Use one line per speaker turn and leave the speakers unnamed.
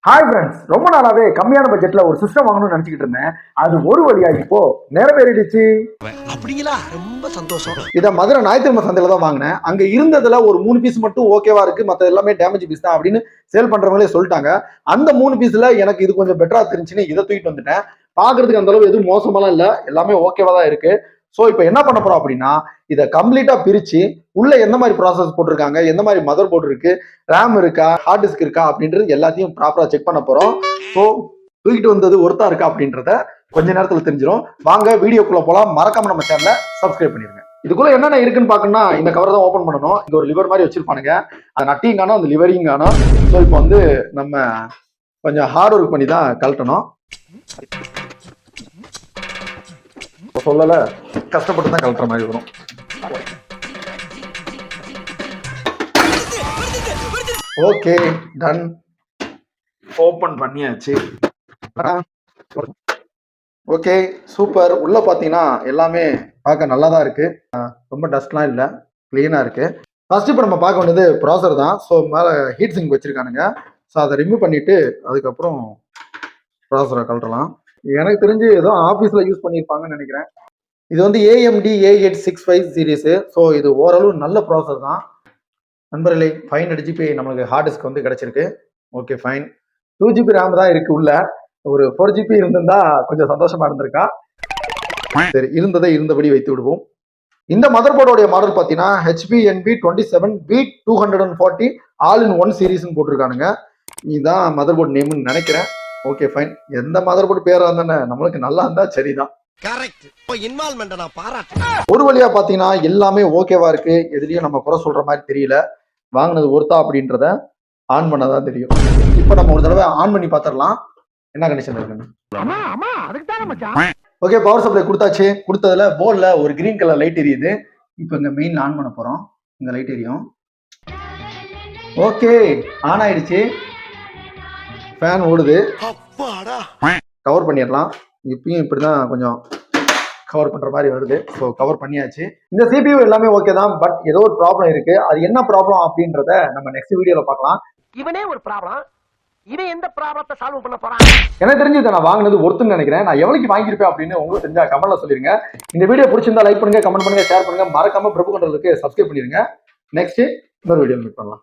Hi friends, ரொம்ப நாளாவே கம்மியான பட்ஜெட்ல ஒரு சிஸ்டம் வாங்கணும்னு நினைச்சிட்டு இருந்தேன். அது ஒரு வழியா இப்போ நிறைவேறிடுச்சு.
அப்படிங்களா? ரொம்ப சந்தோஷம்.
இதை மதுரை ஞாயிற்றுக்கிழமை சந்தையில தான் வாங்கினேன். அங்க இருந்ததுல ஒரு 3 பீஸ் மட்டும் ஓகேவா இருக்கு, மற்ற எல்லாமே டேமேஜ் பீஸ் தான் அப்படின்னு சேல் பண்றவங்களே சொல்லிட்டாங்க. அந்த 3 பீஸ்ல எனக்கு இது கொஞ்சம் பெட்டரா தெரிஞ்சுன்னு இதை தூக்கிட்டு வந்துட்டேன். பாக்குறதுக்கு அந்த அளவு எதுவும் மோசமெல்லாம் இல்ல, எல்லாமே ஓகேவா தான் இருக்கு. ஸோ இப்போ என்ன பண்ண போறோம் அப்படின்னா, இதை கம்ப்ளீட்டா பிரிச்சு உள்ள எந்த மாதிரி ப்ராசஸ் போட்டிருக்காங்க, எந்த மாதிரி மதர் போர்டு இருக்கு, ரேம் இருக்கா, ஹார்ட் டிஸ்க் இருக்கா அப்படின்றது எல்லாத்தையும் ப்ராப்பரா செக் பண்ண போறோம். ஸோ தூக்கிட்டு வந்தது ஒருத்தா இருக்கா அப்படின்றத கொஞ்ச நேரத்துல தெரிஞ்சிடும். வாங்க வீடியோக்குள்ள போலாம். மறக்காம நம்ம சேனலை சப்ஸ்கிரைப் பண்ணிருங்க. இதுக்குள்ள என்னென்ன இருக்குன்னு பாக்கணும்னா இந்த கவர் தான் ஓபன் பண்ணணும். இங்க ஒரு லிவர் மாதிரி வச்சிருப்பானுங்க, அது நட்டியும் காணும், அந்த லிவரையும் காணும். ஸோ இப்போ வந்து நம்ம கொஞ்சம் ஹார்ட் ஒர்க் பண்ணி தான் கழட்டணும். சொல்லல, கஷ்டப்பட்டு தான் கழட்டுற மாதிரி வரும். Okay, done. ஓபன் பண்ணியாச்சு. Okay, super. உள்ள பாத்தீங்கன்னா எல்லாமே பார்க்க நல்லா தான் இருக்கு. ரொம்ப டஸ்ட்லாம் இல்லை, கிளீனா இருக்கு. ஃபர்ஸ்ட் இப்போ நம்ம பார்க்க வேண்டியது ப்ராசர் தான். ஸோ மேலே ஹீட் சிங்க் வச்சிருக்கானுங்க. ஸோ அதை ரிமூவ் பண்ணிட்டு அதுக்கப்புறம் ப்ராசரை கழட்டலாம். எனக்கு தெரிஞ்சு ஏதோ ஆஃபீஸில் யூஸ் பண்ணியிருப்பாங்கன்னு நினைக்கிறேன். இது வந்து AMD A865 சீரீஸு. ஸோ இது ஓரளவு நல்ல ப்ராசர் தான் நண்பர்களே. 500 GB நம்மளுக்கு ஹார்ட் டிஸ்க் வந்து கிடைச்சிருக்கு. Okay, fine. 2 GB ரேம் தான் இருக்கு உள்ள. ஒரு 4 GB இருந்திருந்தா கொஞ்சம் சந்தோஷமா இருந்திருக்கா. சரி, இருந்ததை இருந்தபடி வைத்து விடுவோம். இந்த மதர் போர்டோடைய மாடல் பார்த்தீங்கன்னா HB NB27B240 all in one சீரீஸ்ன்னு போட்டிருக்கானுங்க. இதுதான் மதர் போர்டு நேம்னு நினைக்கிறேன். Okay, fine. எந்த மதர் போர்டு பேரா இருந்தானே நம்மளுக்கு நல்லா இருந்தா சரிதான். ஒரு வழியா பாத்தீங்கன்னா எல்லாமே ஓகேவா இருக்கு. எதுலயும் நம்ம குறை சொல்ற மாதிரி தெரியல. வாங்கினது ஒருத்தா அப்படின்றத ஆன் பண்ணதான் தெரியும். இப்ப நம்ம ஒரு தடவை ஆன் பண்ணி பாத்திரலாம் என்ன கண்டிஷன் இருக்குன்னு. ஓகே, பவர் சப்ளை கொடுத்தாச்சு. கொடுத்ததுல போர்ட்ல ஒரு கிரீன் கலர் லைட் எரியுது. இப்ப இங்க மெயின் ஆன் பண்ண போறோம். இந்த லைட் எரியும். ஓகே, ஆன் ஆயிடுச்சு. ஃபேன் ஓடுது. கவர் பண்ணிடலாம். இப்பயும் இப்படிதான் கொஞ்சம் கவர் பண்ற மாதிரி வருது. ஸோ கவர் பண்ணியாச்சு. இந்த CPU எல்லாமே ஓகே தான், பட் ஏதோ ஒரு ப்ராப்ளம் இருக்கு. அது என்ன ப்ராப்ளம் அப்படின்றத நம்ம நெக்ஸ்ட் வீடியோல பார்க்கலாம்.
இவனே ஒரு ப்ராப்ளம், இவன் எந்த ப்ராப்ளத்தை சால்வ் பண்ண போறான்?
எனக்கு தெரிஞ்சு இதை நான் வாங்கினது ஒருத்தன்னு நினைக்கிறேன். நான் எவ்வளவுக்கு வாங்கியிருப்பேன் அப்படின்னு உங்களுக்கு தெரிஞ்சா கமெண்ட்ல சொல்லிருங்க. இந்த வீடியோ பிடிச்சிருந்தா லைக் பண்ணுங்க, கமெண்ட் பண்ணுங்க, ஷேர் பண்ணுங்க. மறக்காம பிரபு கண்ட்ரோலுக்கு சப்ஸ்கிரைப் பண்ணிருங்க. நெக்ஸ்ட் இன்னொரு வீடியோ மீட் பண்ணலாம்.